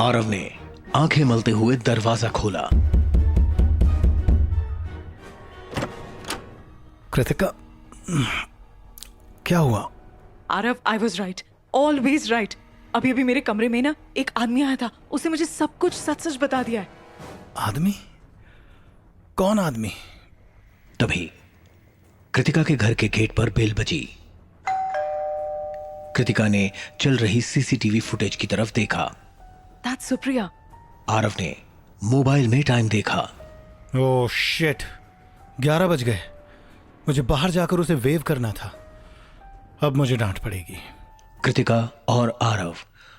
आरव ने आंखें मलते हुए दरवाजा खोला। कृतिका, क्या हुआ? Aarav, I was right, always right. अभी अभी मेरे कमरे में ना एक आदमी आया था, उसने मुझे सब कुछ सच सच बता दिया है। आदमी? कौन आदमी? तभी कृतिका के घर के गेट पर बेल बजी। कृतिका ने चल रही सीसीटीवी फुटेज की तरफ देखा। दैट्स सुप्रिया। आरव ने मोबाइल में टाइम देखा। ओह शिट, 11 बज गए। मुझे बाहर जाकर उसे वेव करना था। अब मुझे डांट पड़ेगी। कृतिका और आरव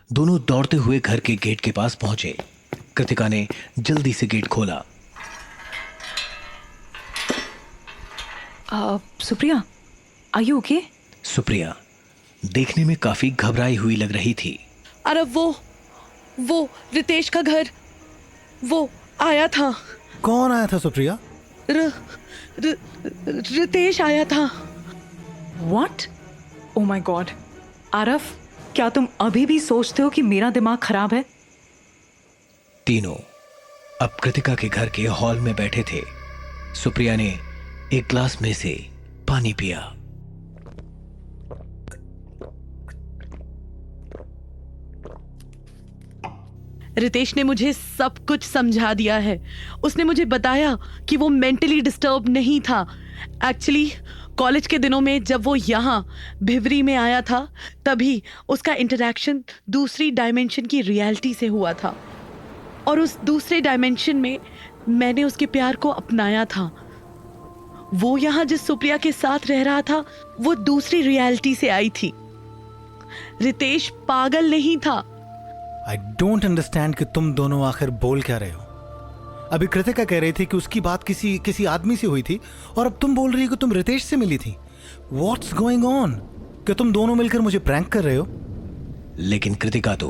दोनों दौड़ते हुए घर के गेट के पास पहुंचे। कृतिका ने जल्दी से गेट खोला। Supriya, are you okay? Supriya देखने में काफी घबराई हुई लग रही थी। अरे वो रितेश का घर, वो आया था। कौन आया था सुप्रिया? रितेश आया था। What? Oh my God. Aarav, क्या तुम अभी भी सोचते हो कि मेरा दिमाग खराब है? तीनों अब कृतिका के घर के हॉल में बैठे थे। सुप्रिया ने एक ग्लास में से पानी पिया। रितेश ने मुझे सब कुछ समझा दिया है। उसने मुझे बताया कि वो मेंटली डिस्टर्ब नहीं था। एक्चुअली कॉलेज के दिनों में जब वो यहाँ भिवरी में आया था, तभी उसका इंटरेक्शन दूसरी डायमेंशन की रियलिटी से हुआ था, और उस दूसरे डायमेंशन में मैंने उसके प्यार को अपनाया था। वो यहाँ जिस सुप्रिया के साथ रह रहा था, वो दूसरी रियलिटी से आई थी। रितेश पागल नहीं था। आई डोंट अंडरस्टैंड कि तुम दोनों आखिर बोल क्या रहे हो। अभी कृतिका कह रही थी कि उसकी बात किसी आदमी से हुई थी, और अब तुम बोल रही हो कि तुम रितेश से मिली थी। What's going on? कि तुम दोनों मिलकर मुझे प्रैंक कर रहे हो? लेकिन कृतिका तो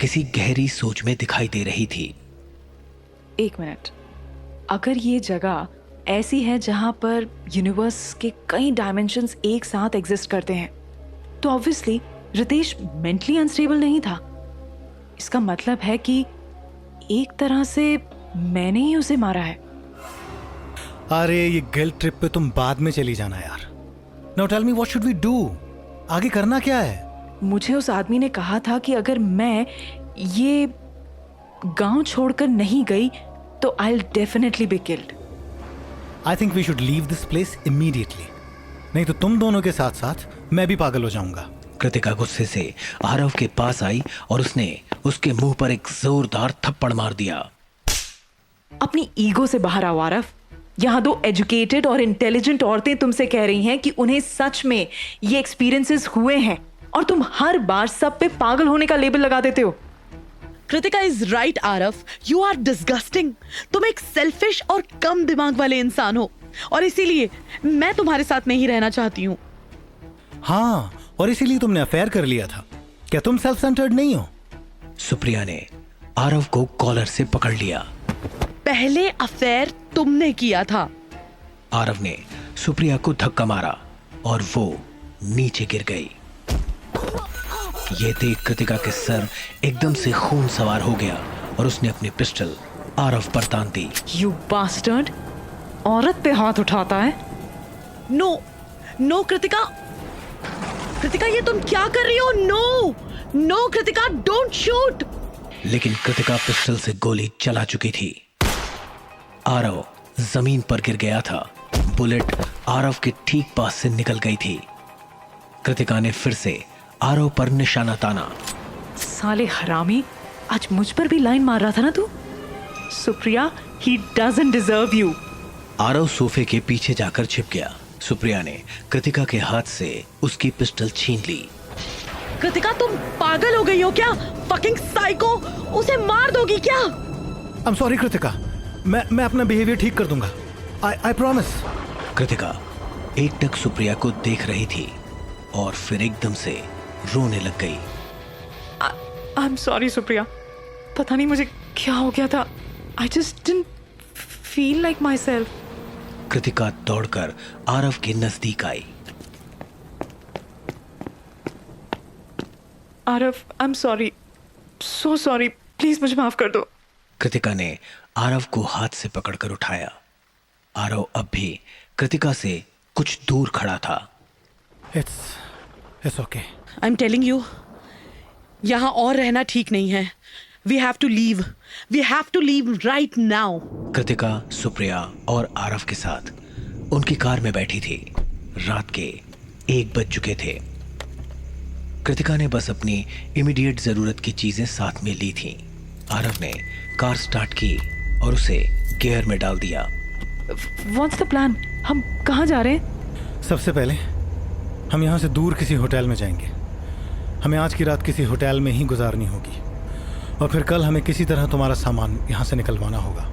किसी गहरी सोच में दिखाई दे रही थी। एक मिनट, अगर ये जगह ऐसी है जहां पर यूनिवर्स के कई डायमेंशंस एक साथ एग्जिस्ट करते हैं, तो ऑब्वियसली रितेश मेंटली अनस्टेबल नहीं था। इसका मतलब है कि एक तरह से मैंने ही उसे मारा है। अरे ये गिल्ट ट्रिप पे तुम बाद में चली जाना यार। Now tell me what should we do? आगे करना क्या है? मुझे उस आदमी ने कहा था कि अगर मैं ये गांव छोड़कर नहीं गई तो I will definitely be killed. I think we should leave this place immediately, नहीं तो तुम दोनों के साथ साथ मैं भी पागल हो जाऊंगा। कृतिका गुस्से से आरव के पास आई और उसने उसके मुंह पर एक जोरदार थप्पड़ मार दिया। अपनी ईगो से बाहर आओ आरव। यहाँ दो एजुकेटेड और इंटेलिजेंट औरतें तुमसे कह रही हैं कि उन्हें सच में ये एक्सपीरियंसेस हुए हैं, और तुम हर बार सब पे पागल होने का लेबल लगा देते हो। Kritika is right Aarav, you are disgusting. तुम एक सेल्फिश और कम दिमाग वाले इंसान हो, और इसीलिए मैं तुम्हारे साथ नहीं रहना चाहती हूँ। हाँ, और इसीलिए तुमने अफेयर कर लिया था। क्या तुम सेल्फ सेंटर्ड नहीं हो? सुप्रिया ने आरव को कॉलर से पकड़ लिया। पहले अफेयर तुमने किया था। आरव ने सुप्रिया को धक्का मारा और वो नीचे गिर गई। ये देख कृतिका के सर एकदम से खून सवार हो गया और उसने अपनी पिस्टल आरव पर तान दी। यू बास्टर्ड, औरत पे हाथ उठाता है। नो कृतिका, कृतिका ये तुम क्या कर रही हो? No Kritika, don't shoot. लेकिन कृतिका पिस्टल से गोली चला चुकी थी। आरव जमीन पर गिर गया था। बुलेट आरव के ठीक पास से निकल गई थी। कृतिका ने फिर से आरव पर निशाना ताना। साले हरामी, आज मुझ पर भी लाइन मार रहा था ना तू? Supriya, he doesn't deserve you। Aarav सोफे के पीछे जाकर छिप गया। सुप्रिया ने कृतिका के हाथ से उसकी पिस्टल छीन ली। कृतिका तुम पागल हो गई हो क्या? फकिंग साइको, उसे मार दोगी क्या? आई एम सॉरी कृतिका, मैं अपना बिहेवियर ठीक कर दूंगा। I promise. कृतिका एकटक सुप्रिया को देख रही थी और फिर एकदम से रोने लग गई। आई एम सॉरी सुप्रिया, पता नहीं मुझे क्या हो गया था। I just didn't feel like myself. Kritika दौड़कर आरव के नजदीक आई। Aarav, I am sorry, so sorry. Please मुझे माफ कर दो। कृतिका ने आरव को हाथ से पकड़कर उठाया। आरव अब भी कृतिका से कुछ दूर खड़ा था। It's okay. I am telling you, यहाँ और रहना ठीक नहीं है। We have to leave, we have to leave right now. Kritika, Supriya और आरव के साथ उनकी कार में बैठी थी। रात के 1 बज चुके थे। कृतिका ने बस अपनी इमीडिएट जरूरत की चीजें साथ में ली थी। आरव ने कार स्टार्ट की और उसे गियर में डाल दिया। What's the plan? हम कहाँ जा रहे हैं? सबसे पहले हम यहाँ से दूर किसी होटल में जाएंगे। हमें आज की रात किसी होटल में ही गुजारनी होगी और फिर कल हमें किसी तरह तुम्हारा सामान यहाँ से निकलवाना होगा।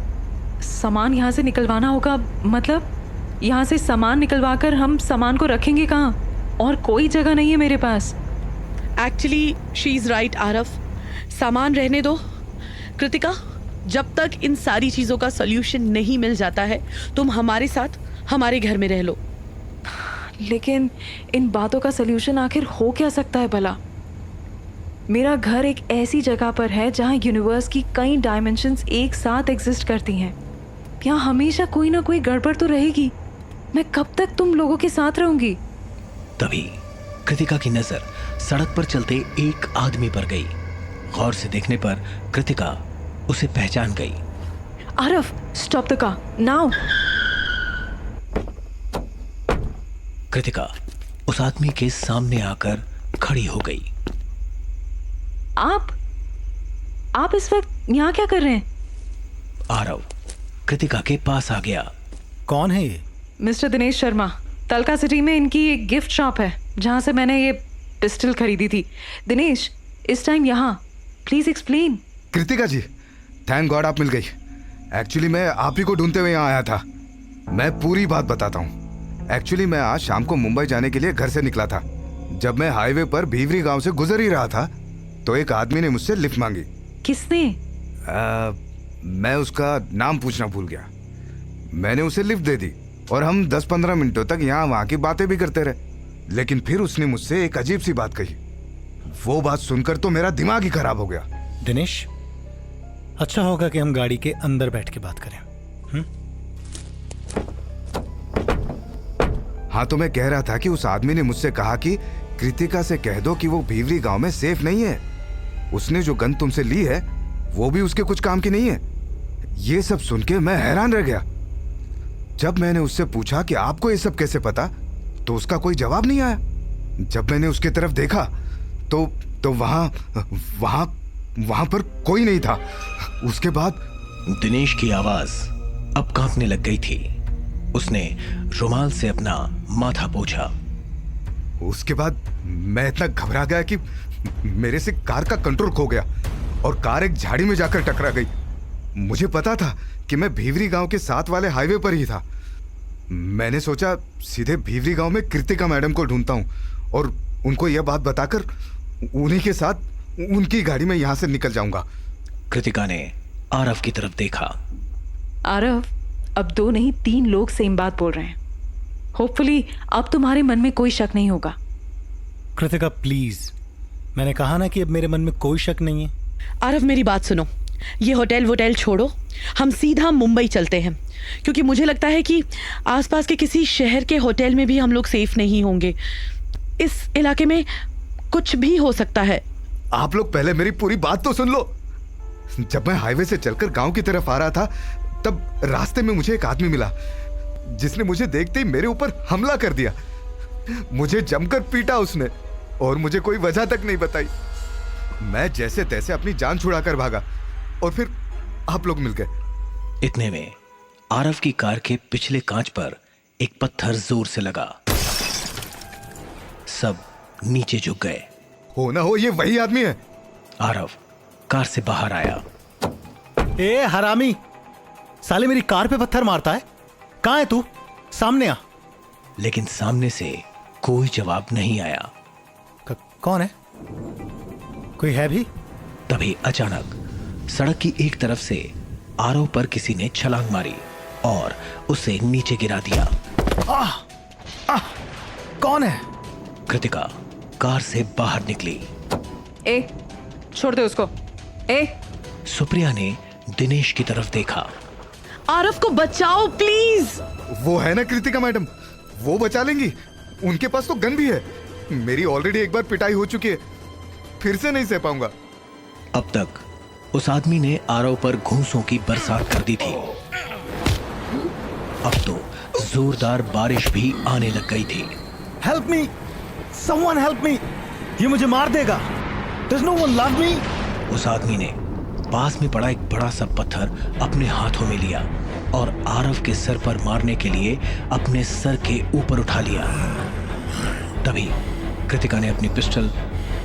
सामान यहाँ से निकलवाना होगा? मतलब यहाँ से सामान निकलवा कर हम सामान को रखेंगे कहाँ? और कोई जगह नहीं है मेरे पास। Actually she is right Aarav, सामान रहने दो। कृतिका, जब तक इन सारी चीजों का सॉल्यूशन नहीं मिल जाता है तुम हमारे साथ हमारे घर में रह लो। लेकिन इन बातों का सलूशन आखिर हो क्या सकता है भला? मेरा घर एक ऐसी जगह पर है जहाँ यूनिवर्स की कई डायमेंशंस एक साथ एग्जिस्ट करती हैं। यहाँ हमेशा कोई ना कोई गड़बड़ तो रहेगी। मैं कब तक तुम लोगों के साथ रहूंगी? तभी कृतिका की नजर सड़क पर चलते एक आदमी पर गई। गौर से देखने पर कृतिका उसे पहचान गई। Aarav, stop the car now. Kritika उस आदमी के सामने आकर खड़ी हो गई। आप इस वक्त यहाँ क्या कर रहे हैं? आरव कृतिका के पास आ गया। कौन है ये? मिस्टर दिनेश शर्मा। तलका सिटी में इनकी एक गिफ्ट शॉप है जहाँ से मैंने ये पिस्टल खरीदी थी। दिनेश, इस टाइम यहाँ, please explain. Kritika ji, thank God आप मिल गई। एक्चुअली मैं आप ही को ढूंढते हुए यहाँ आया था। मैं पूरी बात बताता हूँ। एक्चुअली मैं आज शाम को मुंबई जाने के लिए घर से निकला था। जब मैं हाईवे पर भीवरी गांव से गुजर ही रहा था तो एक आदमी ने मुझसे लिफ्ट मांगी। किसने? मैं उसका नाम पूछना भूल गया। मैंने उसे लिफ्ट दे दी और हम 10-15 मिनटों तक यहाँ वहाँ की बातें भी करते रहे। लेकिन फिर उसने मुझसे एक अजीब सी बात कही। वो बात सुनकर तो मेरा दिमाग ही खराब हो गया। दिनेश, अच्छा होगा कि हम गाड़ी के अंदर बैठ के बात करें। हाँ, तो मैं कह रहा था कि उस आदमी ने मुझसे कहा कि कृतिका से कह दो कि वो भीवरी गांव में सेफ नहीं है। उसने जो गन तुमसे ली है वो भी उसके कुछ काम की नहीं है। ये सब सुन के मैं हैरान रह गया। जब मैंने उससे पूछा कि आपको ये सब कैसे पता, तो उसका कोई जवाब नहीं आया। जब मैंने उसके तरफ देखा तो वहां पर कोई नहीं था। उसके बाद दिनेश की आवाज अब कांपने लग गई थी। उसने रुमाल से अपना माथा पोंछा। उसके बाद मैं इतना घबरा गया कि मेरे से कार का कंट्रोल खो गया और कार एक झाड़ी में जाकर टकरा गई। मुझे पता था कि मैं भीवरी गांव के साथ वाले हाईवे पर ही था। मैंने सोचा सीधे भीवरी गांव में कृतिका मैडम को ढूंढता हूं और उनको यह बात बताकर उन्हीं के साथ उनकी गाड़ी में यहां से निकल जाऊंगा। कृतिका ने आरव की तरफ देखा। आरव, अब 2 नहीं 3 लोग सेम बात बोल रहे हैं। होपफुली अब तुम्हारे मन में कोई शक नहीं होगा। कृतिका प्लीज, मैंने कहा ना कि अब मेरे मन में कोई शक नहीं है। आरव, मेरी बात सुनो। ये होटल वोटल छोड़ो, हम सीधा मुंबई चलते हैं, क्योंकि मुझे लगता है कि आसपास के किसी शहर के होटल में भी हम लोग सेफ नहीं होंगे। इस इलाके में कुछ भी हो सकता है। आप लोग पहले मेरी पूरी बात तो सुन लो। जब मैं हाईवे से चलकर गांव की तरफ आ रहा था तब रास्ते में मुझे एक आदमी मिला जिसने मुझे देखते ही मेरे ऊपर हमला कर दिया। मुझे जमकर पीटा उसने और मुझे कोई वजह तक नहीं बताई। मैं जैसे तैसे अपनी जान छुड़ाकर भागा और फिर आप लोग मिल गए। इतने में आरव की कार के पिछले कांच पर एक पत्थर जोर से लगा। सब नीचे झुक गए। हो ना हो ये वही आदमी है। आरव कार से बाहर आया। ए हरामी, साले मेरी कार पे पत्थर मारता है। कहां है तू? सामने आ। लेकिन सामने से कोई जवाब नहीं आया। कौन है? कोई है भी? तभी अचानक सड़क की एक तरफ से आरव पर किसी ने छलांग मारी और उसे नीचे गिरा दिया। कौन है? कृतिका कार से बाहर निकली। ए, छोड़ दे उसको। ए, सुप्रिया ने दिनेश की तरफ देखा। आरव को बचाओ प्लीज। वो है ना कृतिका मैडम, वो बचा लेंगी। उनके पास तो गन भी है। मेरी ऑलरेडी एक बार पिटाई हो चुकी है, फिर से नहीं सह पाऊंगा। अब तक उस आदमी ने आरव पर घूंसों की बरसात कर दी थी। अब तो जोरदार बारिश भी आने लग गई थी। Help me, someone help me, ये मुझे मार देगा। Does no one love me? उस आदमी ने पास में पड़ा एक बड़ा सा पत्थर अपने हाथों में लिया और आरव के सर पर मारने के लिए अपने सर के ऊपर उठा लिया। तभी कृतिका ने अपनी पिस्टल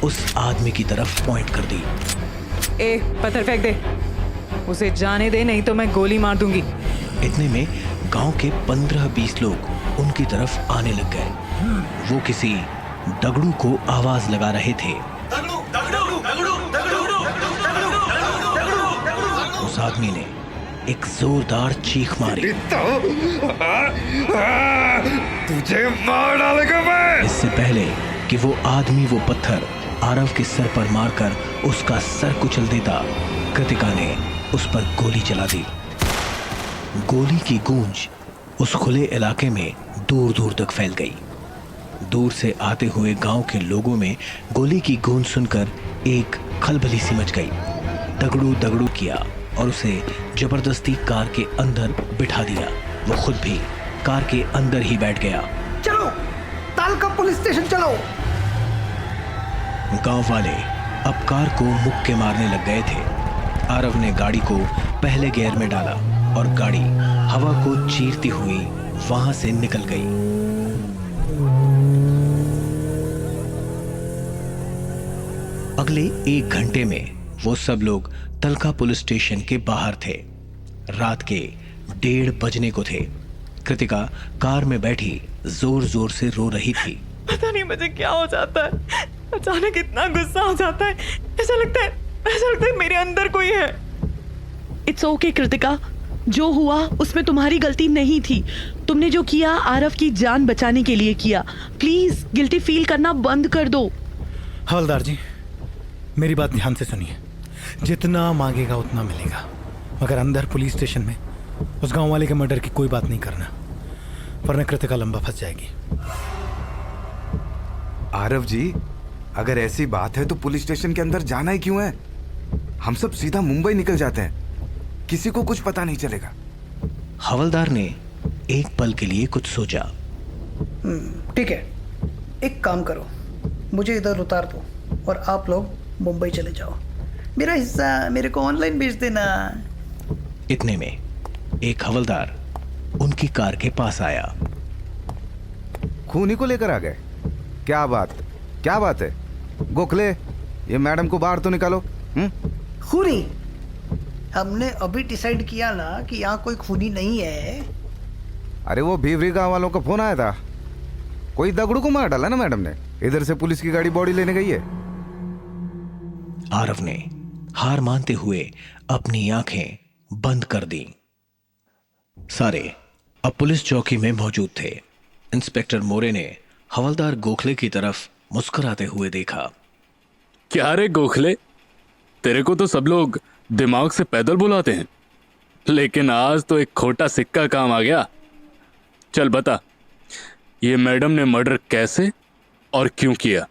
उस आदमी की तरफ पॉइंट कर दी। ए, पत्थर फेंक दे, उसे जाने दे, नहीं तो मैं गोली मार दूंगी। इतने में गांव के 15-20 लोग उनकी तरफ आने लग गए। वो किसी दगड़ू को आवाज लगा रहे थे। उस आदमी ने एक जोरदार चीख मारी। तुझे मार डालेगा मैं। इससे पहले कि वो आदमी वो पत्थर आरव के सर पर मारकर उसका सर कुचल देता, कृतिका ने उस पर गोली चला दी। गोली की गूंज उस खुले इलाके में दूर दूर तक फैल गई। दूर से आते हुए गांव के लोगों में गोली की गूंज सुनकर एक खलबली सी मच गई। दगड़ू दगड़ू किया और उसे जबरदस्ती कार के अंदर बिठा दिया। वो खुद भी कार के अंदर ही बैठ गया। चलो तालका पुलिस स्टेशन चलो। गांव वाले अब कार को मुक्के मारने लग गए थे। आरव ने गाड़ी को पहले गियर में डाला और गाड़ी हवा को चीरती हुई वहां से निकल गई। अगले 1 घंटे में वो सब लोग तलका पुलिस स्टेशन के बाहर थे। रात के 1:30 बजने को थे। कृतिका कार में बैठी जोर जोर से रो रही थी। पता नहीं मुझे क्या हो जाता है, अचानक इतना गुस्सा हो जाता है, ऐसा लगता है मेरे अंदर कोई है। इट्स ओके कृतिका, जो हुआ उसमें तुम्हारी गलती नहीं थी। तुमने जो किया आरव की जान बचाने के लिए किया। प्लीज गिल्टी फील करना बंद कर दो। हवलदार जी, मेरी बात ध्यान से सुनिए। जितना मांगेगा उतना मिलेगा, मगर अंदर पुलिस स्टेशन में उस गांव वाले के मर्डर की कोई बात नहीं करना, वरना कृतिका लंबा फंस जाएगी। आरव जी, अगर ऐसी बात है तो पुलिस स्टेशन के अंदर जाना ही क्यों है? हम सब सीधा मुंबई निकल जाते हैं, किसी को कुछ पता नहीं चलेगा। हवलदार ने एक पल के लिए कुछ सोचा। ठीक है, एक काम करो, मुझे इधर उतार दो और आप लोग मुंबई चले जाओ। मेरा हिस्सा मेरे को ऑनलाइन भेज देना। इतने में एक हवलदार उनकी कार के पास आया। खूनी को लेकर आ गए? क्या बात है? गोखले, ये मैडम को बाहर तो निकालो। खूनी? हमने अभी डिसाइड किया ना कि यहाँ कोई खूनी नहीं है। अरे वो भीवरी गांव वालों का फोन आया था, कोई दगड़ू को मार डाला ना मैडम ने। इधर से पुलिस की गाड़ी बॉडी लेने गई है। आरव ने हार मानते हुए अपनी आंखें बंद कर दी। सारे अब पुलिस चौकी में मौजूद थे। इंस्पेक्टर मोरे ने हवलदार गोखले की तरफ मुस्कुराते हुए देखा। क्या रे गोखले, तेरे को तो सब लोग दिमाग से पैदल बुलाते हैं, लेकिन आज तो एक खोटा सिक्का काम आ गया। चल बता, ये मैडम ने मर्डर कैसे और क्यों किया?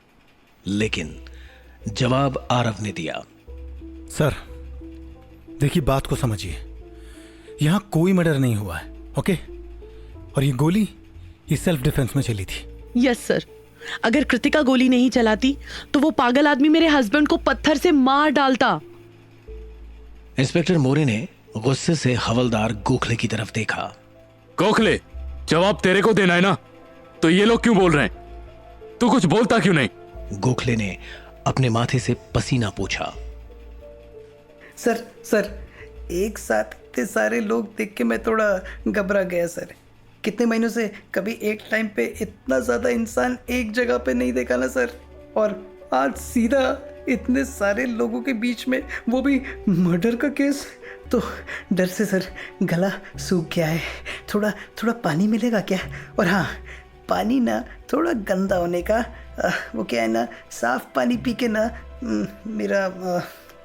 लेकिन जवाब आरव ने दिया। सर देखिए, बात को समझिए, यहां कोई मर्डर नहीं हुआ है, ओके? और ये गोली ये सेल्फ डिफेंस में चली थी। यस सर, अगर कृतिका गोली नहीं चलाती तो वो पागल आदमी मेरे हस्बैंड को पत्थर से मार डालता। इंस्पेक्टर मोरे ने गुस्से से हवलदार गोखले की तरफ देखा। गोखले, जवाब तेरे को देना है ना, तो ये लोग क्यों बोल रहे हैं? तू कुछ बोलता क्यों नहीं? गोखले ने अपने माथे से पसीना पोंछा। सर एक साथ इतने सारे लोग देख के मैं थोड़ा घबरा गया सर। कितने महीनों से कभी एक टाइम पे इतना ज़्यादा इंसान एक जगह पे नहीं देखा ना सर। और आज सीधा इतने सारे लोगों के बीच में, वो भी मर्डर का केस, तो डर से सर गला सूख गया है। थोड़ा पानी मिलेगा क्या? और हाँ, पानी ना थोड़ा गंदा होने का, वो क्या है ना, साफ पानी पी के ना मेरा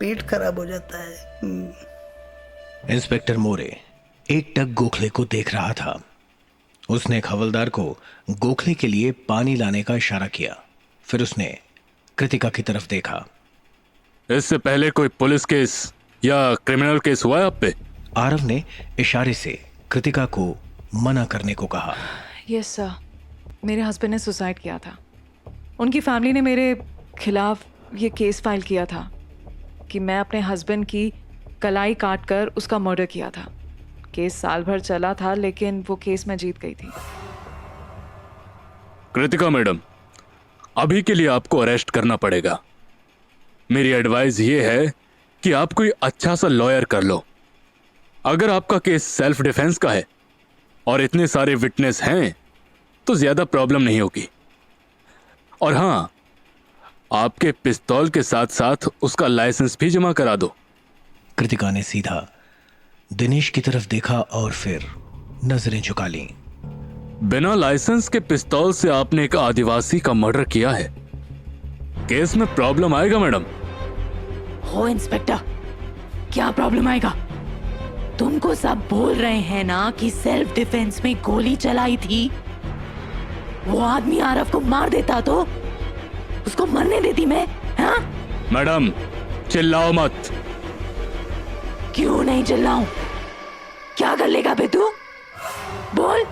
पेट खराब हो जाता है। इंस्पेक्टर मोरे एकटक गोखले को देख रहा था। उसने एक हवलदार को गोखले के लिए पानी लाने का इशारा किया। फिर उसने कृतिका की तरफ देखा। इससे पहले कोई पुलिस केस या क्रिमिनल केस हुआ है आप पे? आरव ने इशारे से कृतिका को मना करने को कहा। यस सर, मेरे हस्बैंड ने सुसाइड किया था। उनकी फैमिली ने मेरे खिलाफ ये केस फाइल किया था कि मैं अपने हस्बैंड की कलाई काट कर उसका मर्डर किया था। केस साल भर चला था, लेकिन वो केस मैं जीत गई थी। कृतिका मैडम, अभी के लिए आपको अरेस्ट करना पड़ेगा। मेरी एडवाइस ये है कि आप कोई अच्छा सा लॉयर कर लो। अगर आपका केस सेल्फ डिफेंस का है और इतने सारे विटनेस हैं तो ज्यादा प्रॉब्लम नहीं होगी। और हां, आपके पिस्तौल के साथ साथ उसका लाइसेंस भी जमा करा दो। कृतिका ने सीधा दिनेश की तरफ देखा और फिर नजरें झुका लीं। बिना लाइसेंस के पिस्तौल से आपने एक आदिवासी का मर्डर किया है। केस में प्रॉब्लम आएगा मैडम। हो इंस्पेक्टर, क्या प्रॉब्लम आएगा? तुमको सब बोल रहे हैं ना कि सेल्फ डिफेंस में गोली चलाई थी। वो आदमी आरव को मार देता तो उसको मरने देती मैं, हाँ? मैडम चिल्लाओ मत। क्यों नहीं चिल्लाऊं? क्या कर लेगा बे तू? बोल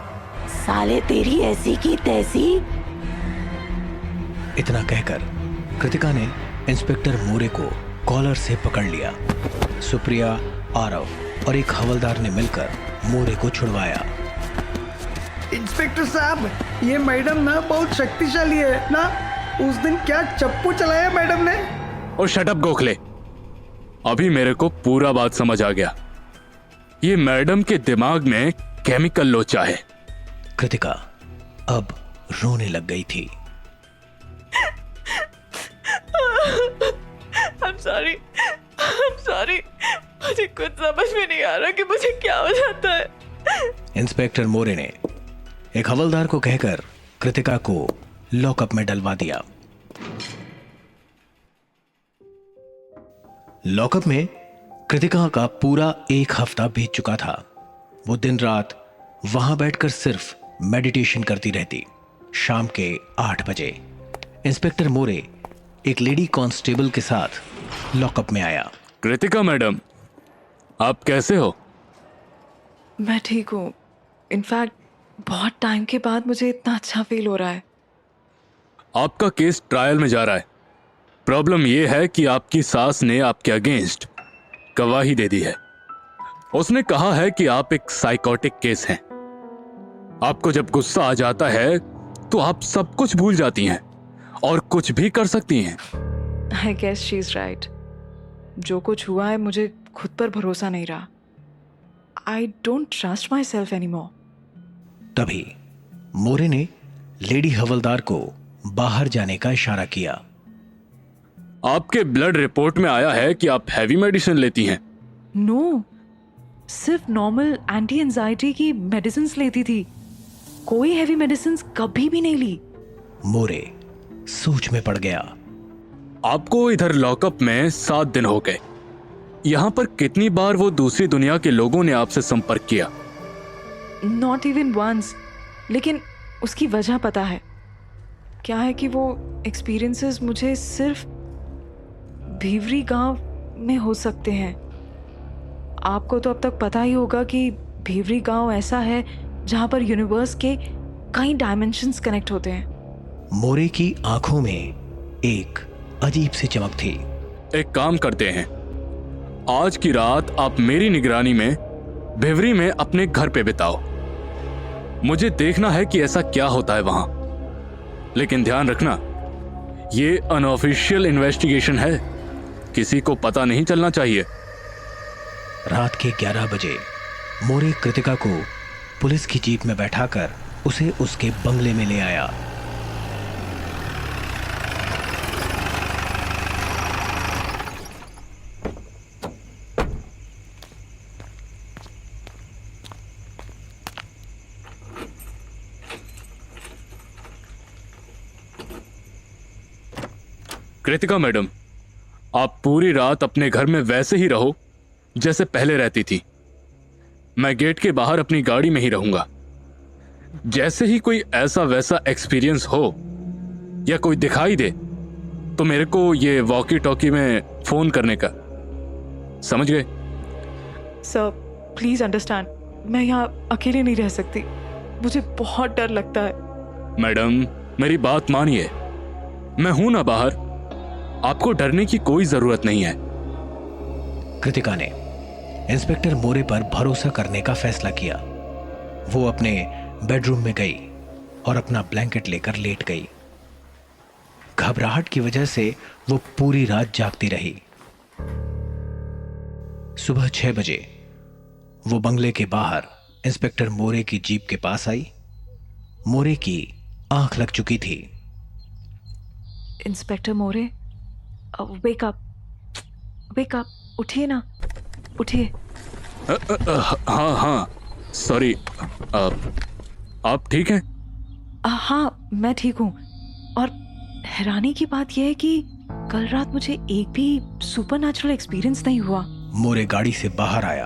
साले, तेरी ऐसी की तैसी। इतना कहकर कृतिका ने इंस्पेक्टर मोरे को कॉलर से पकड़ लिया। सुप्रिया, आरव और एक हवलदार ने मिलकर मोरे को छुड़वाया। इंस्पेक्टर साहब, ये मैडम ना बहुत शक्तिशाली है ना। उस दिन क्या चप्पू चलाया मैडम ने। और शट अप गोखले, अभी मेरे को पूरा बात समझ आ गया। ये मैडम के दिमाग में केमिकल लोचा है। कृतिका अब रोने लग गई थी। I'm sorry, मुझे कुछ समझ में नहीं आ रहा कि मुझे क्या हो जाता है। इंस्पेक्टर मोरे ने एक हवलदार को कहकर कृतिका को लॉकअप में डलवा दिया। लॉकअप में कृतिका का पूरा एक हफ्ता बीत चुका था। वो दिन रात वहां बैठकर सिर्फ मेडिटेशन करती रहती। शाम के 8 बजे इंस्पेक्टर मोरे एक लेडी कांस्टेबल के साथ लॉकअप में आया। कृतिका मैडम, आप कैसे हो? मैं ठीक हूँ। इनफैक्ट बहुत टाइम के बाद मुझे इतना अच्छा फील हो रहा है। आपका केस ट्रायल में जा रहा है। प्रॉब्लम यह है कि आपकी सास ने आपके अगेंस्ट गवाही दे दी है। उसने कहा है कि आप एक साइकोटिक केस हैं। आपको जब गुस्सा आ जाता है तो आप सब कुछ भूल जाती हैं और कुछ भी कर सकती हैं। I guess she is right. जो कुछ हुआ है मुझे खुद पर भरोसा नहीं रहा। I don't trust my self any more. तभी मोरे ने लेडी हवलदार को बाहर जाने का इशारा किया। आपके ब्लड रिपोर्ट में आया है कि आप हैवी मेडिसिन लेती हैं। नो, सिर्फ नॉर्मल एंटी एंजाइटी की मेडिसिन लेती थी। कोई हैवी मेडिसिन कभी भी नहीं ली। मोरे सोच में पड़ गया। आपको इधर लॉकअप में 7 दिन हो गए। यहां पर कितनी बार वो दूसरी दुनिया के लोगों ने आपसे संपर्क किया? Not even once. लेकिन उसकी वजह पता है। क्या है कि वो एक्सपीरियंसेस मुझे सिर्फ भीवरी गांव में हो सकते हैं। आपको तो अब तक पता ही होगा कि भीवरी गांव ऐसा है जहां पर यूनिवर्स के कई डायमेंशंस कनेक्ट होते हैं। मोरे की आंखों में एक अजीब सी चमक थी। एक काम करते हैं, आज की रात आप मेरी निगरानी में भिवरी में अपने घर पे बिताओ। मुझे देखना है कि ऐसा क्या होता है वहां। लेकिन ध्यान रखना, ये अनऑफिशियल इन्वेस्टिगेशन है, किसी को पता नहीं चलना चाहिए। रात के 11 बजे मोरे कृतिका को पुलिस की जीप में बैठाकर उसे उसके बंगले में ले आया। कृतिका मैडम, आप पूरी रात अपने घर में वैसे ही रहो जैसे पहले रहती थी। मैं गेट के बाहर अपनी गाड़ी में ही रहूंगा। जैसे ही कोई ऐसा वैसा एक्सपीरियंस हो या कोई दिखाई दे तो मेरे को ये वॉकी टॉकी में फोन करने का, समझ गए? सर प्लीज अंडरस्टैंड, मैं यहाँ अकेले नहीं रह सकती, मुझे बहुत डर लगता है। मैडम मेरी बात मानिए, मैं हूं ना बाहर, आपको डरने की कोई जरूरत नहीं है। कृतिका ने इंस्पेक्टर मोरे पर भरोसा करने का फैसला किया। वो अपने बेडरूम में गई और अपना ब्लैंकेट लेकर लेट गई। घबराहट की वजह से वो पूरी रात जागती रही। सुबह 6 बजे वो बंगले के बाहर इंस्पेक्टर मोरे की जीप के पास आई। मोरे की आंख लग चुकी थी। इंस्पेक्टर मोरे, वेक अप, वेक अप, उठिए ना, उठिए। हाँ हाँ सॉरी, आप ठीक हैं? हाँ मैं ठीक हूँ। और हैरानी की बात यह है कि कल रात मुझे एक भी सुपरनैचुरल एक्सपीरियंस नहीं हुआ। मोरे गाड़ी से बाहर आया।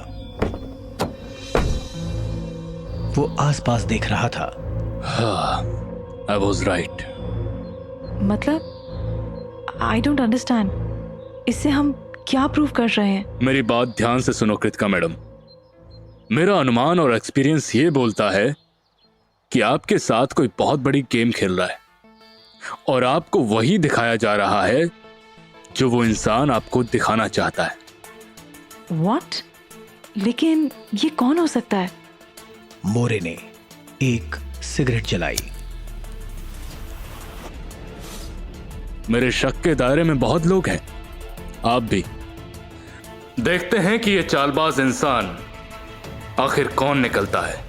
वो आसपास देख रहा था। I was right. मतलब आई डोंट अंडरस्टैंड, इससे हम क्या प्रूव कर रहे हैं? मेरी बात ध्यान से सुनो कृतिका मैडम। मेरा अनुमान और एक्सपीरियंस ये बोलता है कि आपके साथ कोई बहुत बड़ी गेम खेल रहा है और आपको वही दिखाया जा रहा है जो वो इंसान आपको दिखाना चाहता है। व्हाट? लेकिन ये कौन हो सकता है? मोरे ने एक सिगरेट जलाई। मेरे शक के दायरे में बहुत लोग हैं, आप भी। देखते हैं कि ये चालबाज इंसान आखिर कौन निकलता है।